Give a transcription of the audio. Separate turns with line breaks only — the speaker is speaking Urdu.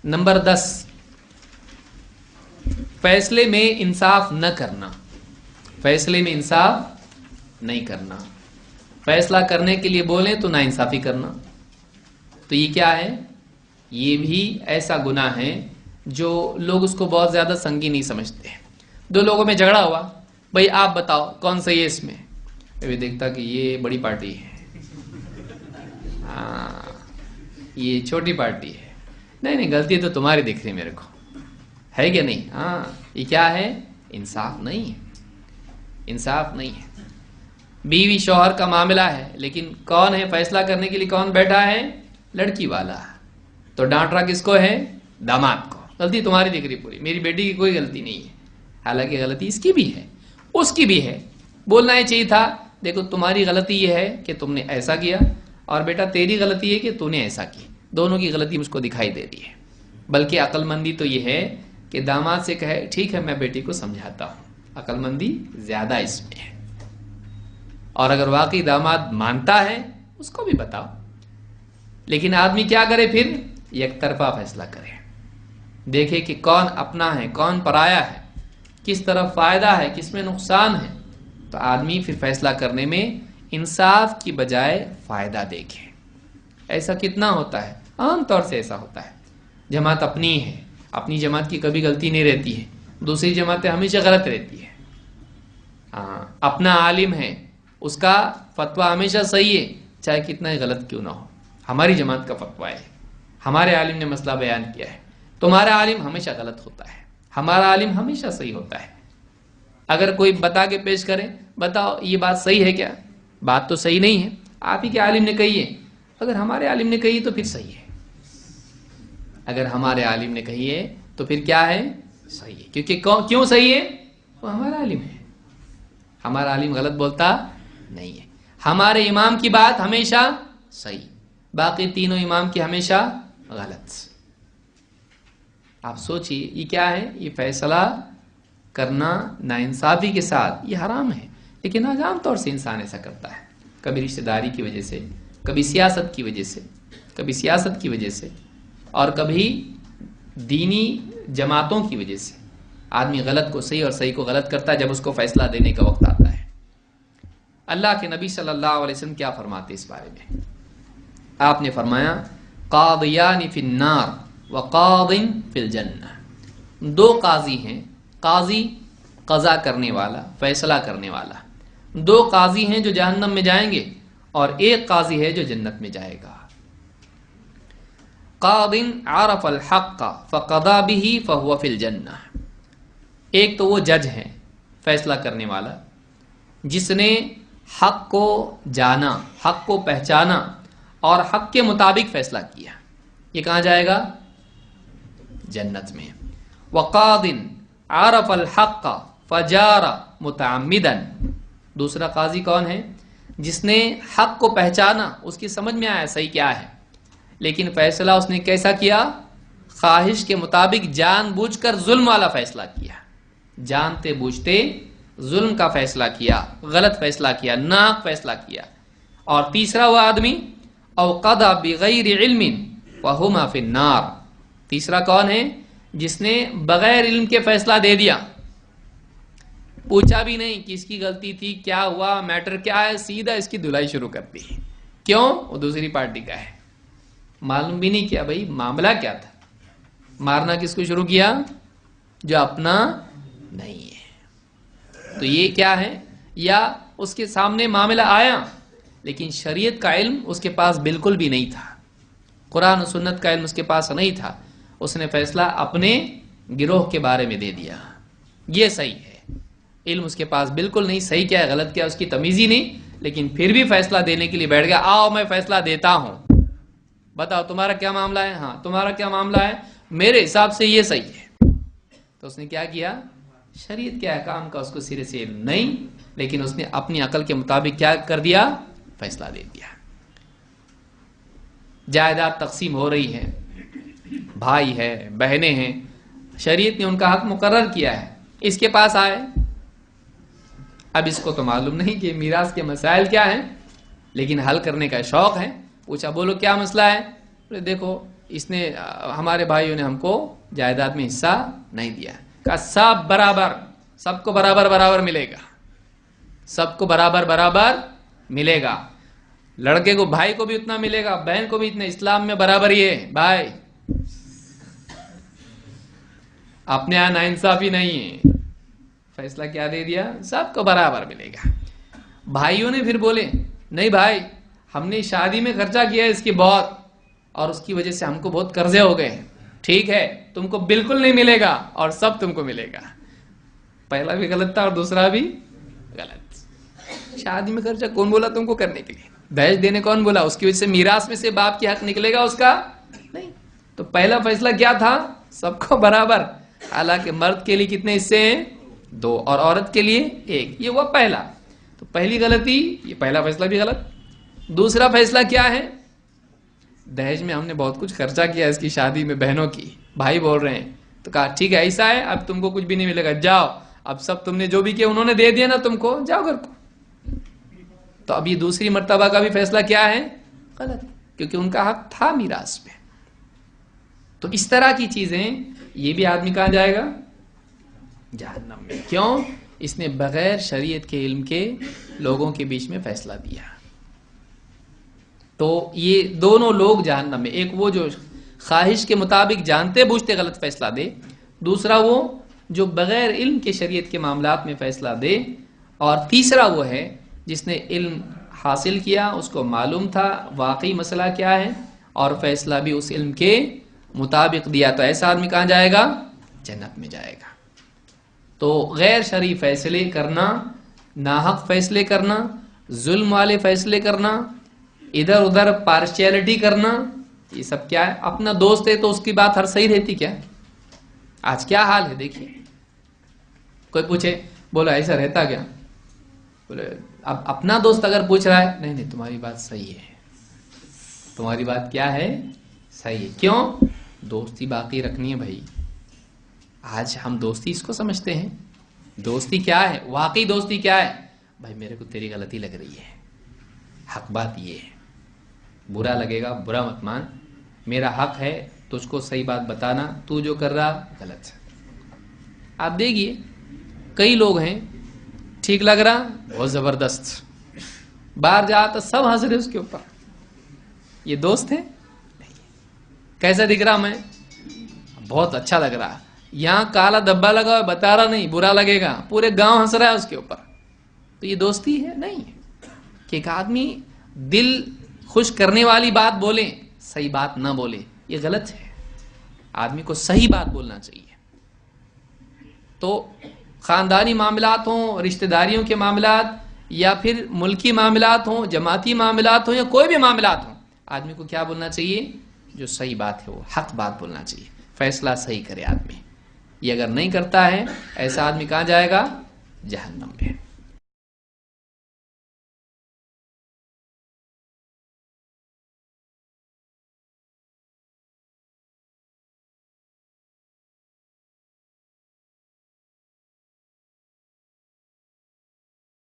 نمبر 10، فیصلے میں انصاف نہ کرنا. فیصلے میں انصاف نہیں کرنا. فیصلہ کرنے کے لیے بولیں تو نا انصافی کرنا. تو یہ کیا ہے؟ یہ بھی ایسا گناہ ہے جو لوگ اس کو بہت زیادہ سنگین نہیں سمجھتے. دو لوگوں میں جھگڑا ہوا، بھائی آپ بتاؤ کون صحیح ہے اس میں؟ ابھی دیکھتا کہ یہ بڑی پارٹی ہے، ہاں یہ چھوٹی پارٹی ہے. نہیں غلطی تو تمہاری دکھ رہی میرے کو، ہے کہ نہیں؟ ہاں یہ کیا ہے؟ انصاف نہیں ہے. انصاف نہیں ہے. بیوی شوہر کا معاملہ ہے، لیکن کون ہے فیصلہ کرنے کے لیے؟ کون بیٹھا ہے؟ لڑکی والا. تو ڈانٹ رہا کس کو ہے؟ داماد کو. غلطی تمہاری دکھ رہی پوری، میری بیٹی کی کوئی غلطی نہیں ہے. حالانکہ غلطی اس کی بھی ہے، اس کی بھی ہے. بولنا ہی چاہیے تھا دیکھو تمہاری غلطی یہ ہے کہ تم نے ایسا کیا، اور بیٹا تیری غلطی ہے کہ تو نے ایسا کی. دونوں کی غلطی مجھ کو دکھائی دے رہی ہے. بلکہ عقل مندی تو یہ ہے کہ داماد سے کہے ٹھیک ہے میں بیٹی کو سمجھاتا ہوں. عقل مندی زیادہ اس میں ہے. اور اگر واقعی داماد مانتا ہے اس کو بھی بتاؤ. لیکن آدمی کیا کرے پھر؟ یک طرفہ فیصلہ کرے. دیکھے کہ کون اپنا ہے کون پرایا ہے، کس طرف فائدہ ہے کس میں نقصان ہے. تو آدمی پھر فیصلہ کرنے میں انصاف کی بجائے فائدہ دیکھے. ایسا کتنا ہوتا ہے؟ عام طور سے ایسا ہوتا ہے. جماعت اپنی ہے، اپنی جماعت کی کبھی غلطی نہیں رہتی ہے، دوسری جماعتیں ہمیشہ غلط رہتی ہے. اپنا عالم ہے، اس کا فتویٰ ہمیشہ صحیح ہے چاہے کتنا ہی غلط کیوں نہ ہو. ہماری جماعت کا فتویٰ ہے، ہمارے عالم نے مسئلہ بیان کیا ہے. تمہارا عالم ہمیشہ غلط ہوتا ہے، ہمارا عالم ہمیشہ صحیح ہوتا ہے. اگر کوئی بتا کے پیش کرے بتاؤ یہ بات صحیح ہے کیا؟ بات تو صحیح نہیں ہے، آپ ہی کے عالم نے کہی ہے. اگر ہمارے عالم نے کہی تو پھر صحیح ہے. اگر ہمارے عالم نے کہی ہے تو پھر کیا ہے؟ صحیح ہے. کیونکہ کیوں صحیح ہے؟ وہ ہمارا عالم ہے. ہمارا عالم غلط بولتا نہیں ہے. ہمارے امام کی بات ہمیشہ صحیح، باقی تینوں امام کی ہمیشہ غلط. آپ سوچئے یہ کیا ہے؟ یہ فیصلہ کرنا ناانصافی کے ساتھ یہ حرام ہے. لیکن آج عام طور سے انسان ایسا کرتا ہے، کبھی رشتہ داری کی وجہ سے، کبھی سیاست کی وجہ سے، اور کبھی دینی جماعتوں کی وجہ سے. آدمی غلط کو صحیح اور صحیح کو غلط کرتا ہے جب اس کو فیصلہ دینے کا وقت آتا ہے. اللہ کے نبی صلی اللہ علیہ وسلم کیا فرماتے اس بارے میں؟ آپ نے فرمایا قاضیان فی النار وقاض فی الجنہ. دو قاضی ہیں، قاضی قضا کرنے والا، فیصلہ کرنے والا. دو قاضی ہیں جو جہنم میں جائیں گے، اور ایک قاضی ہے جو جنت میں جائے گا. قاض عرف الحق فقضى به فهو فی الجنہ. ایک تو وہ جج ہے فیصلہ کرنے والا جس نے حق کو جانا، حق کو پہچانا اور حق کے مطابق فیصلہ کیا. یہ کہاں جائے گا؟ جنت میں. وقاض عرف الحق فجار متعمدا. دوسرا قاضی کون ہے؟ جس نے حق کو پہچانا، اس کی سمجھ میں آیا صحیح کیا ہے، لیکن فیصلہ اس نے کیسا کیا؟ خواہش کے مطابق جان بوجھ کر ظلم والا فیصلہ کیا. جانتے بوجھتے ظلم کا فیصلہ کیا، غلط فیصلہ کیا، ناحق فیصلہ کیا. اور تیسرا وہ آدمی او قضى بغیر علم وهما فی النار. تیسرا کون ہے؟ جس نے بغیر علم کے فیصلہ دے دیا، پوچھا بھی نہیں کہ اس کی غلطی تھی، کیا ہوا، میٹر کیا ہے، سیدھا اس کی دھلائی شروع کر دی. کیوں؟ وہ دوسری پارٹی کا ہے. معلوم بھی نہیں کیا بھائی معاملہ کیا تھا. مارنا کس کو شروع کیا؟ جو اپنا نہیں ہے. تو یہ کیا ہے؟ یا اس کے سامنے معاملہ آیا لیکن شریعت کا علم اس کے پاس بالکل بھی نہیں تھا، قرآن و سنت کا علم اس کے پاس نہیں تھا. اس نے فیصلہ اپنے گروہ کے بارے میں دے دیا. یہ صحیح ہے، علم اس کے پاس بالکل نہیں، صحیح کیا ہے غلط کیا اس کی تمیز ہی نہیں، لیکن پھر بھی فیصلہ دینے کے لیے بیٹھ گیا. آؤ میں فیصلہ دیتا ہوں، بتاؤ تمہارا کیا معاملہ ہے. ہاں تمہارا کیا معاملہ ہے؟ میرے حساب سے یہ صحیح ہے. تو اس نے کیا کیا؟ شریعت کے احکام کا اس کو سرے سے علم نہیں، لیکن اس نے اپنی عقل کے مطابق کیا کر دیا؟ فیصلہ دے دیا. جائیداد تقسیم ہو رہی ہے، بھائی ہے بہنیں ہیں، شریعت نے ان کا حق مقرر کیا ہے. اس کے پاس آئے، اب اس کو تو معلوم نہیں کہ میراث کے مسائل کیا ہیں، لیکن حل کرنے کا شوق ہے. پوچھا بولو کیا مسئلہ ہے؟ بولے دیکھو اس نے ہمارے بھائیوں نے ہم کو جائیداد میں حصہ نہیں دیا. کہا سب برابر, سب کو برابر برابر ملے گا, سب کو برابر برابر ملے گا. لڑکے کو بھائی کو بھی اتنا ملے گا, بہن کو بھی اتنا. اسلام میں برابر ہی ہے بھائی, اپنے یہاں ناانصافی نہیں ہے. فیصلہ کیا دے دیا, سب کو برابر ملے گا. بھائیوں نے پھر بولے نہیں بھائی, ہم نے شادی میں خرچہ کیا ہے اس کی بہت, اور اس کی وجہ سے ہم کو بہت قرضے ہو گئے. ٹھیک ہے, تم کو بالکل نہیں ملے گا اور سب تم کو ملے گا. پہلا بھی غلط تھا اور دوسرا بھی غلط. شادی میں خرچہ کون بولا تم کو کرنے کے لیے؟ دہیج دینے کون بولا؟ اس کی وجہ سے میراث میں سے باپ کی حق نکلے گا اس کا نہیں. تو پہلا فیصلہ کیا تھا؟ سب کو برابر. حالانکہ مرد کے لیے کتنے حصے ہیں؟ 2, اور عورت کے لیے 1. یہ وہ پہلا. تو پہلی غلطی, یہ پہلا فیصلہ بھی غلط. دوسرا فیصلہ کیا ہے؟ دہیج میں ہم نے بہت کچھ خرچہ کیا اس کی شادی میں, بہنوں کی. بھائی بول رہے ہیں تو کہا ٹھیک ہے ایسا ہے, اب تم کو کچھ بھی نہیں ملے گا, جاؤ اب سب تم نے جو بھی کیا انہوں نے دے دیا نا تم کو, جاؤ گھر کو. تو اب یہ دوسری مرتبہ کا بھی فیصلہ کیا ہے؟ غلط, کیونکہ ان کا حق تھا میراث میں. تو اس طرح کی چیزیں, یہ بھی آدمی کہاں جائے گا؟ جہنم میں. کیوں؟ اس نے بغیر شریعت کے علم کے لوگوں کے بیچ میں فیصلہ دیا. تو یہ دونوں لوگ جہنم میں. ایک وہ جو خواہش کے مطابق جانتے بوجھتے غلط فیصلہ دے, دوسرا وہ جو بغیر علم کے شریعت کے معاملات میں فیصلہ دے, اور تیسرا وہ ہے جس نے علم حاصل کیا, اس کو معلوم تھا واقعی مسئلہ کیا ہے, اور فیصلہ بھی اس علم کے مطابق دیا. تو ایسا آدمی کہاں جائے گا؟ جنت میں جائے گا. تو غیر شرعی فیصلے کرنا, ناحق فیصلے کرنا, ظلم والے فیصلے کرنا, ادھر ادھر پارشیلٹی کرنا, یہ سب کیا ہے؟ اپنا دوست ہے تو اس کی بات ہر صحیح رہتی کیا؟ آج کیا حال ہے دیکھیے. کوئی پوچھے بولا ایسا رہتا کیا؟ بولے اب اپنا دوست اگر پوچھ رہا ہے, نہیں نہیں تمہاری بات صحیح ہے, تمہاری بات کیا ہے؟ صحیح ہے. کیوں؟ دوستی باقی رکھنی ہے بھائی. آج ہم دوستی اس کو سمجھتے ہیں. دوستی کیا ہے؟ واقعی دوستی کیا ہے؟ بھائی میرے کو تیری غلطی لگ رہی ہے, حق بات یہ ہے, برا لگے گا برا مت مان, میرا حق ہے تجھ کو صحیح بات بتانا, تو جو کر رہا غلط ہے. آپ دیکھیے کئی لوگ ہیں, ٹھیک لگ رہا بہت زبردست, باہر جاتا سب ہنس رہے اس کے اوپر, یہ دوست ہے؟ کیسا دکھ رہا میں؟ بہت اچھا لگ رہا. یہاں کالا دبا لگا ہوا, بتا رہا نہیں, برا لگے گا, پورے گاؤں ہنس رہا ہے اس کے اوپر. تو یہ دوستی ہے؟ نہیں. کہ ایک آدمی دل خوش کرنے والی بات بولے, صحیح بات نہ بولے, یہ غلط ہے. آدمی کو صحیح بات بولنا چاہیے. تو خاندانی معاملات ہوں, رشتہ داریوں کے معاملات, یا پھر ملکی معاملات ہوں, جماعتی معاملات ہوں, یا کوئی بھی معاملات ہوں, آدمی کو کیا بولنا چاہیے؟ جو صحیح بات ہے وہ حق بات بولنا چاہیے. فیصلہ صحیح کرے آدمی. یہ اگر نہیں کرتا ہے ایسا آدمی کہاں جائے گا؟ جہنم میں.